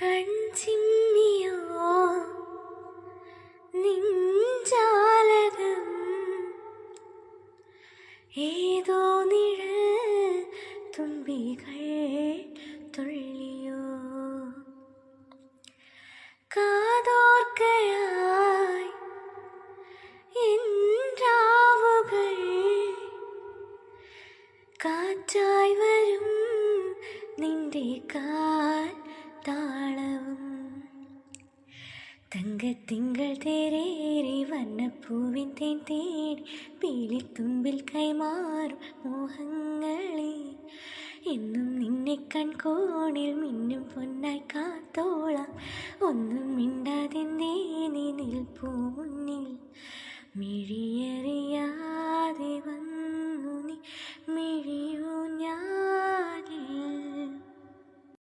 കൺചിമ്മിയോ നിൻജാലകം ഏതോ നിഴൽ തുമ്പികൾ തുള്ളിയോ കാതോർക്കയായി എൻ രാവുകൾ കാറ്റായി വരും നിന്റെ കാൽ താളവും തങ്കത്തിങ്കൾ തേരേറി വന്നപ്പൂവിൻ തേൻ തേടി പീലിത്തുമ്പിൽ കൈമാറും മോഹങ്ങളെ എന്നും നിന്നെ കൺകോണിൽ മിന്നും പൊന്നായി കാത്തോളാം ഒന്നും മിണ്ടാതെന്തേ നീ നിൽപ്പൂ മുന്നിൽ മിഴിയറിയാതെ വന്നു നീ മിഴിയൂ ഞാനിൽ